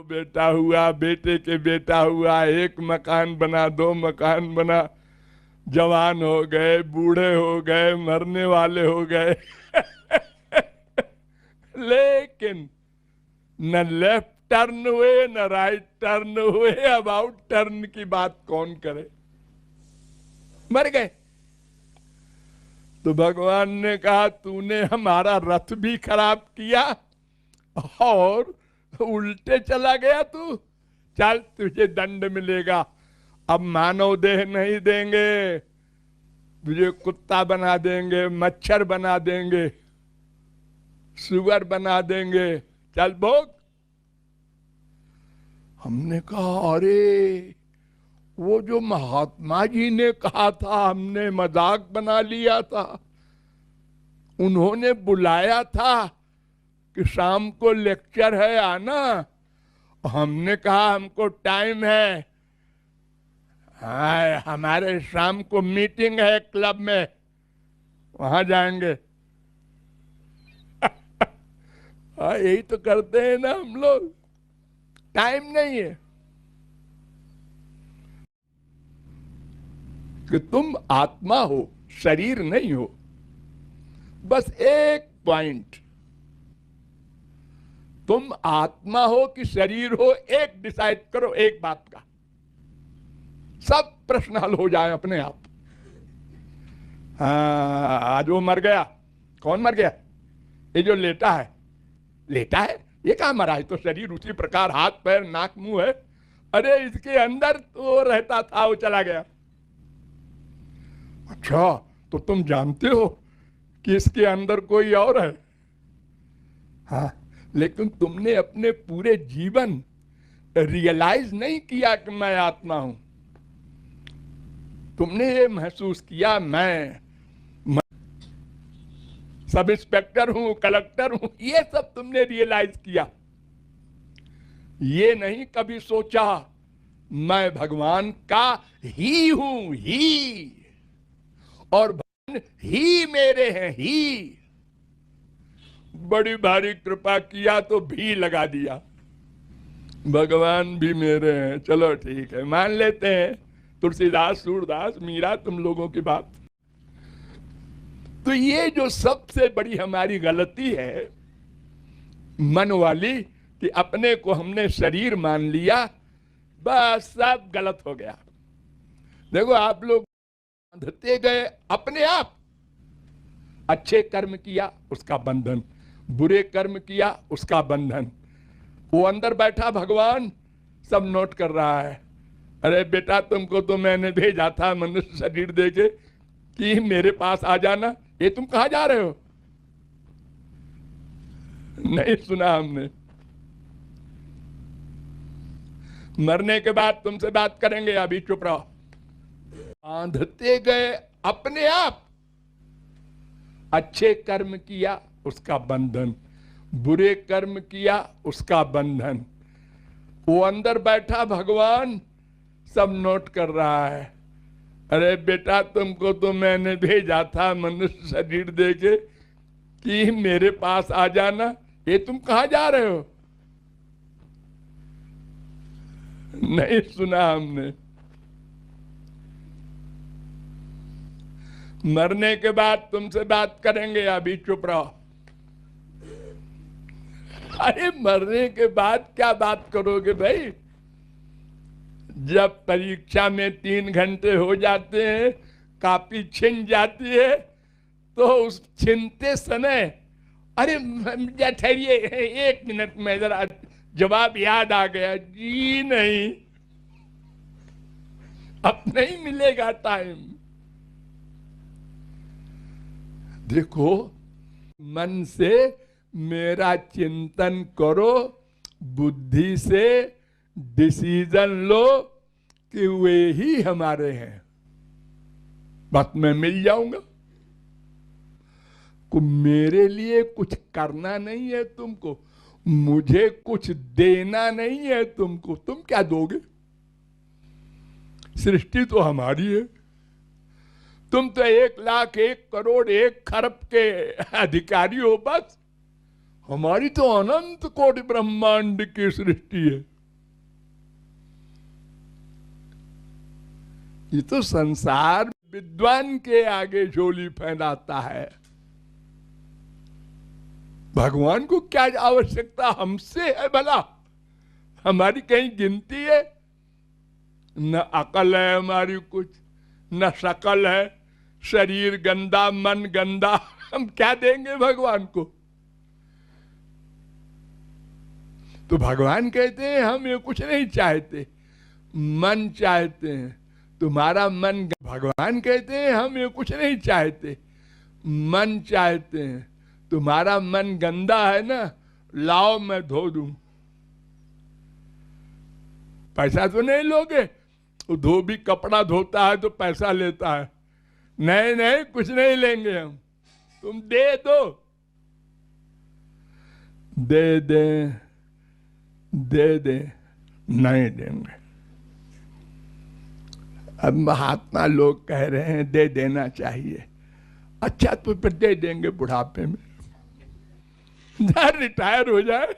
बेटा हुआ, बेटे के बेटा हुआ, एक मकान बना, दो मकान बना, जवान हो गए, बूढ़े हो गए, मरने वाले हो गए। लेकिन न लेफ्ट टर्न हुए न राइट टर्न हुए, अबाउट टर्न की बात कौन करे। मर गए। तो भगवान ने कहा तूने हमारा रथ भी खराब किया और उल्टे चला गया तू, चल तुझे दंड मिलेगा। अब मानव देह नहीं देंगे, तुझे कुत्ता बना देंगे, मच्छर बना देंगे, सुअर बना देंगे, चल भोग। हमने कहा अरे वो जो महात्मा जी ने कहा था हमने मजाक बना लिया था, उन्होंने बुलाया था कि शाम को लेक्चर है आना, हमने कहा हमको टाइम है, हाँ हमारे शाम को मीटिंग है क्लब में, वहां जाएंगे। हाँ यही तो करते हैं ना हम लोग, टाइम नहीं है कि तुम आत्मा हो, शरीर नहीं हो। बस एक पॉइंट, तुम आत्मा हो कि शरीर हो, एक डिसाइड करो एक बात का, सब प्रश्न हल हो जाए अपने आप। हाँ आज वो मर गया, कौन मर गया? ये जो लेटा है, लेटा है, ये कहां मरा है? तो शरीर उसी प्रकार, हाथ पैर नाक मुंह है। अरे इसके अंदर तो रहता था, वो चला गया। अच्छा तो तुम जानते हो कि इसके अंदर कोई और है? हाँ, लेकिन तुमने अपने पूरे जीवन रियलाइज नहीं किया कि मैं आत्मा हूं। तुमने ये महसूस किया मैं सब इंस्पेक्टर हूं, कलेक्टर हूं, ये सब तुमने रियलाइज किया। ये नहीं कभी सोचा मैं भगवान का ही हूं, ही, और भगवान ही मेरे हैं, ही। बड़ी भारी कृपा किया तो भी लगा दिया, भगवान भी मेरे हैं। चलो ठीक है, मान लेते हैं, तुलसीदास, सूरदास, मीरा, तुम लोगों की बात। तो ये जो सबसे बड़ी हमारी गलती है मन वाली, कि अपने को हमने शरीर मान लिया, बस सब गलत हो गया। देखो आप लोग बांधते गए अपने आप, अच्छे कर्म किया उसका बंधन, बुरे कर्म किया उसका बंधन। वो अंदर बैठा भगवान सब नोट कर रहा है। अरे बेटा तुमको तो मैंने भेजा था मनुष्य शरीर देके कि मेरे पास आ जाना, ये तुम कहां जा रहे हो? नहीं सुना हमने। मरने के बाद तुमसे बात करेंगे, अभी चुप रहो। बांधते गए अपने आप, अच्छे कर्म किया उसका बंधन, बुरे कर्म किया उसका बंधन। वो अंदर बैठा भगवान सब नोट कर रहा है। अरे बेटा तुमको तो मैंने भेजा था मनुष्य शरीर देके कि मेरे पास आ जाना, ये तुम कहां जा रहे हो? नहीं सुना हमने। मरने के बाद तुमसे बात करेंगे, अभी चुप रहो। अरे मरने के बाद क्या बात करोगे भाई? जब परीक्षा में 3 घंटे हो जाते हैं, कापी छिन जाती है, तो उस छिनते समय अरे ठहरिए 1 मिनट में जरा जवाब याद आ गया जी, नहीं अब नहीं मिलेगा टाइम। देखो मन से मेरा चिंतन करो, बुद्धि से डिसीजन लो कि वे ही हमारे हैं, बस मैं मिल जाऊंगा। को मेरे लिए कुछ करना नहीं है तुमको, मुझे कुछ देना नहीं है तुमको, तुम क्या दोगे? सृष्टि तो हमारी है, तुम तो 1 लाख 1 करोड़ 1 खरब के अधिकारी हो बस। हमारी तो अनंत कोटि ब्रह्मांड की सृष्टि है। ये तो संसार विद्वान के आगे झोली फैलाता है। भगवान को क्या आवश्यकता हमसे है भला? हमारी कहीं गिनती है? न अकल है हमारी कुछ, न शकल है, शरीर गंदा, मन गंदा, हम क्या देंगे भगवान को? तो भगवान कहते हैं हम ये कुछ नहीं चाहते, मन चाहते हैं, तुम्हारा मन। भगवान कहते हैं हम ये कुछ नहीं चाहते, मन चाहते हैं, तुम्हारा मन गंदा है ना, लाओ मैं धो दूं। पैसा तो नहीं लोगे? वो धोबी कपड़ा धोता है तो पैसा लेता है। नहीं नहीं, कुछ नहीं लेंगे हम, तुम दे दो। दे दे दे दे, नहीं देंगे। अब महात्मा लोग कह रहे हैं दे देना चाहिए। अच्छा तो फिर दे देंगे बुढ़ापे में, रिटायर हो जाए,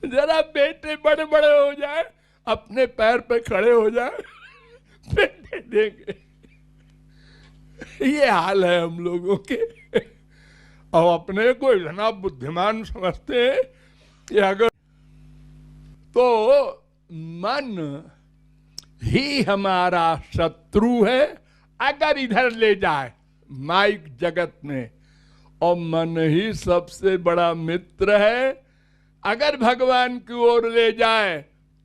जरा बेटे बड़े बड़े हो जाए, अपने पैर पे खड़े हो जाए, फिर दे देंगे। ये हाल है हम लोगों के। और अपने को इतना बुद्धिमान समझते हैं कि अगर तो मन ही हमारा शत्रु है अगर इधर ले जाए माइक जगत में, और मन ही सबसे बड़ा मित्र है अगर भगवान की ओर ले जाए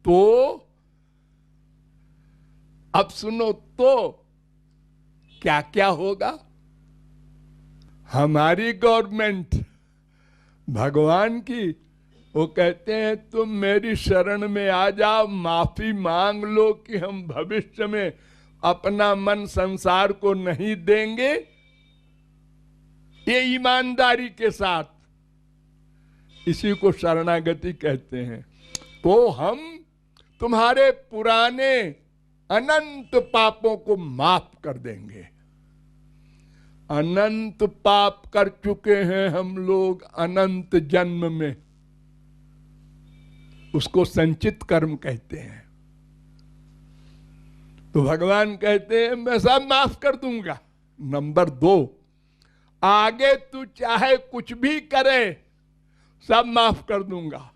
तो। अब सुनो तो क्या क्या होगा। हमारी गवर्नमेंट भगवान की, वो कहते हैं तुम मेरी शरण में आ जाओ, माफी मांग लो कि हम भविष्य में अपना मन संसार को नहीं देंगे, ये ईमानदारी के साथ, इसी को शरणागति कहते हैं। तो हम तुम्हारे पुराने अनंत पापों को माफ कर देंगे। अनंत पाप कर चुके हैं हम लोग अनंत जन्म में, उसको संचित कर्म कहते हैं। तो भगवान कहते हैं मैं सब माफ कर दूंगा। नंबर 2, आगे तू चाहे कुछ भी करे सब माफ कर दूंगा,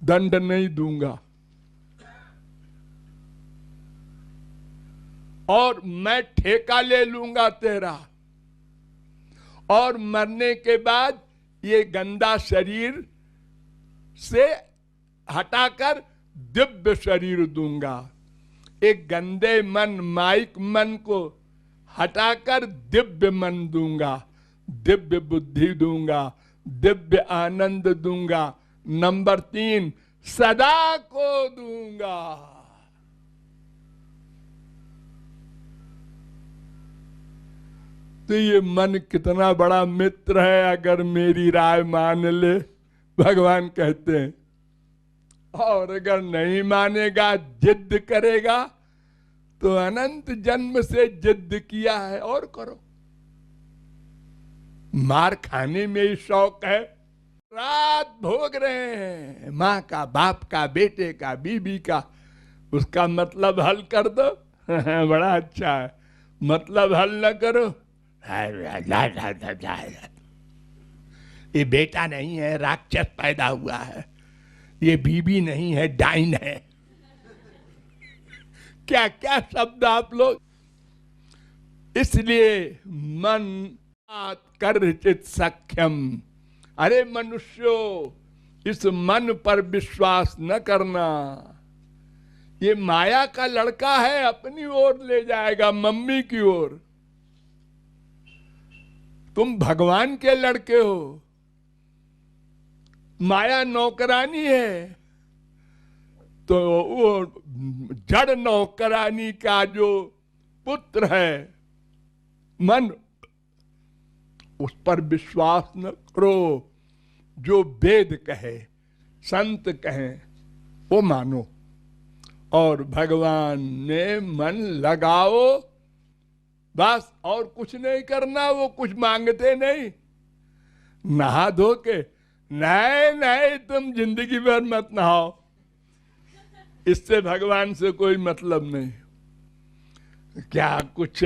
दंड नहीं दूंगा। और मैं ठेका ले लूंगा तेरा, और मरने के बाद ये गंदा शरीर से हटाकर दिव्य शरीर दूंगा। एक गंदे मन माइक मन को हटाकर दिव्य मन दूंगा, दिव्य बुद्धि दूंगा, दिव्य आनंद दूंगा। नंबर 3, सदा को दूंगा। तो ये मन कितना बड़ा मित्र है अगर मेरी राय मान ले, भगवान कहते हैं। और अगर नहीं मानेगा, जिद करेगा, तो अनंत जन्म से जिद किया है और करो। मार खाने में ही शौक है, रात भोग रहे हैं माँ का, बाप का, बेटे का, बीबी का, उसका मतलब हल कर दो। बड़ा अच्छा है, मतलब हल न करो, ये बेटा नहीं है, राक्षस पैदा हुआ है, ये बीबी नहीं है, डाइन है। क्या क्या शब्द आप लोग। इसलिए मन कर चित सख्यम। अरे मनुष्यो, इस मन पर विश्वास न करना, ये माया का लड़का है, अपनी ओर ले जाएगा, मम्मी की ओर। तुम भगवान के लड़के हो, माया नौकरानी है। तो वो जड़ नौकरानी का जो पुत्र है मन, उस पर विश्वास न करो। जो वेद कहे, संत कहें, वो मानो। और भगवान ने मन लगाओ बस और कुछ नहीं करना, वो कुछ मांगते नहीं। नहा धो के, नहीं नहीं तुम जिंदगी भर मत नहाओ, इससे भगवान से कोई मतलब नहीं। क्या कुछ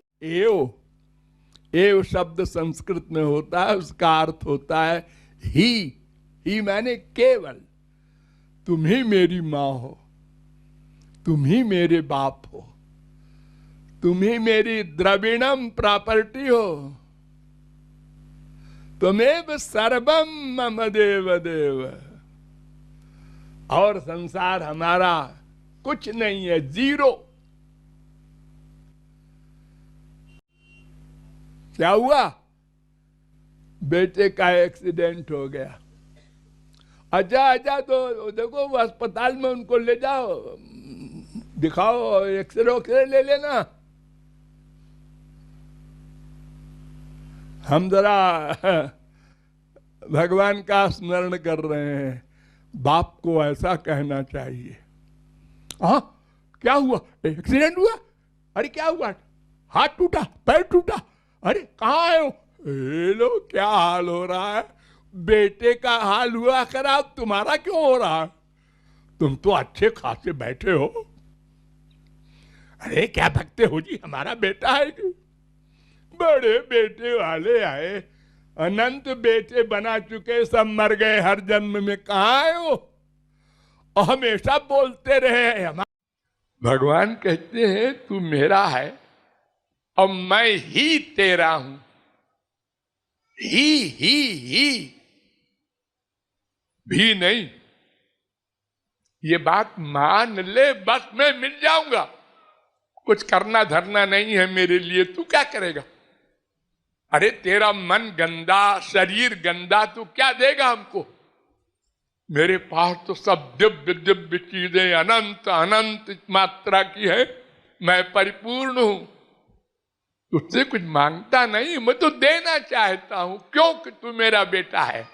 एव शब्द संस्कृत में होता है, उसका अर्थ होता है ही माने केवल। तुम ही मेरी माँ हो, तुम ही मेरे बाप हो, तुम ही मेरी द्रविणम प्रॉपर्टी हो, तुमेव सर्वम मम देव देव। और संसार हमारा कुछ नहीं है, जीरो। क्या हुआ? बेटे का एक्सीडेंट हो गया। अच्छा तो देखो वो अस्पताल में उनको ले जाओ, दिखाओ, एक्सरे ले लेना। हम जरा भगवान का स्मरण कर रहे हैं, बाप को ऐसा कहना चाहिए। हाँ क्या हुआ? एक्सीडेंट हुआ? अरे क्या हुआ? हाथ टूटा, पैर टूटा? अरे कहाँ आए हो? लो क्या हाल हो रहा है? बेटे का हाल हुआ खराब, तुम्हारा क्यों हो रहा है? तुम तो अच्छे खासे बैठे हो। अरे क्या भगते हो जी, हमारा बेटा है कि बड़े बेटे वाले आए, अनंत बेटे बना चुके, सब मर गए हर जन्म में, कहाँ आए हो? और हमेशा बोलते रहे। भगवान कहते हैं तू मेरा है और मैं ही तेरा हूं। ही भी नहीं, ये बात मान ले, बस मैं मिल जाऊंगा। कुछ करना धरना नहीं है मेरे लिए, तू क्या करेगा? अरे तेरा मन गंदा, शरीर गंदा, तू क्या देगा हमको? मेरे पास तो सब दिव्य दिव्य चीजें अनंत अनंत मात्रा की है, मैं परिपूर्ण हूं। तुझसे कुछ मांगता नहीं, मैं तो देना चाहता हूं, क्योंकि तू मेरा बेटा है।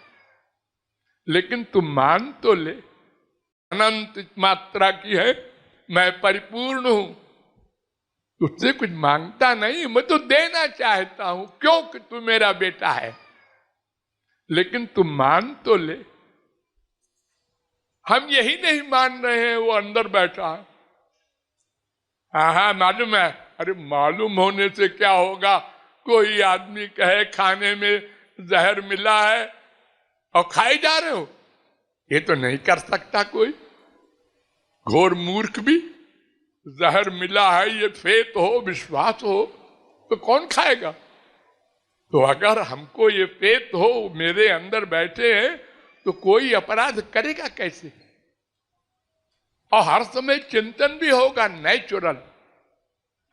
लेकिन तू मान तो ले, अनंत मात्रा की है, मैं परिपूर्ण हूं। तुझसे कुछ मांगता नहीं, मैं तो देना चाहता हूं, क्योंकि तू मेरा बेटा है। लेकिन तू मान तो ले। हम यही नहीं मान रहे हैं, वो अंदर बैठा है। हाँ मालूम है। अरे मालूम होने से क्या होगा? कोई आदमी कहे खाने में जहर मिला है और खाए जा रहे हो, ये तो नहीं कर सकता कोई। घोर मूर्ख भी, जहर मिला है ये फेत हो, विश्वास हो, तो कौन खाएगा? तो अगर हमको ये फेत हो, मेरे अंदर बैठे हैं, तो कोई अपराध करेगा कैसे? और हर समय चिंतन भी होगा नेचुरल,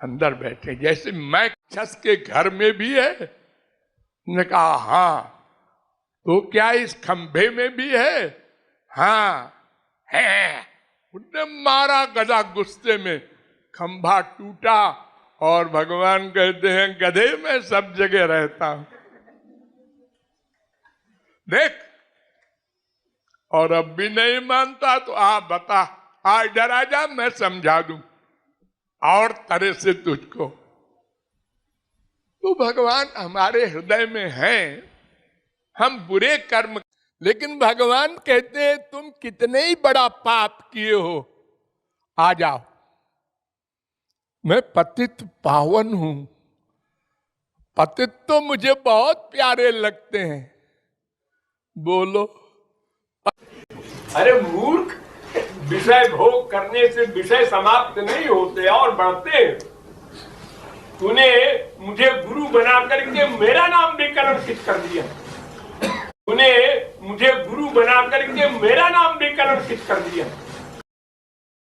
अंदर बैठे। जैसे मैं छस के घर में भी है, ने कहा हाँ, तो क्या इस खंभे में भी है? हाँ है। उनने मारा गधा गुस्से में, खंभा टूटा, और भगवान कहते हैं गधे में सब जगह रहता हूं, देख। और अब भी नहीं मानता तो आप बता, आ इधर आ जा, मैं समझा दूं और तरह से तुझको। तो भगवान हमारे हृदय में है, हम बुरे कर्म, लेकिन भगवान कहते हैं तुम कितने ही बड़ा पाप किए हो, आ जाओ, मैं पतित पावन हूं। पतित तो मुझे बहुत प्यारे लगते हैं। बोलो। अरे मूर्ख, विषय भोग करने से विषय समाप्त नहीं होते और बढ़ते हैं। तूने मुझे गुरु बना करके मेरा नाम भी कलंकित कर दिया। तूने मुझे गुरु बना करके मेरा नाम भी कलंकित कर दिया।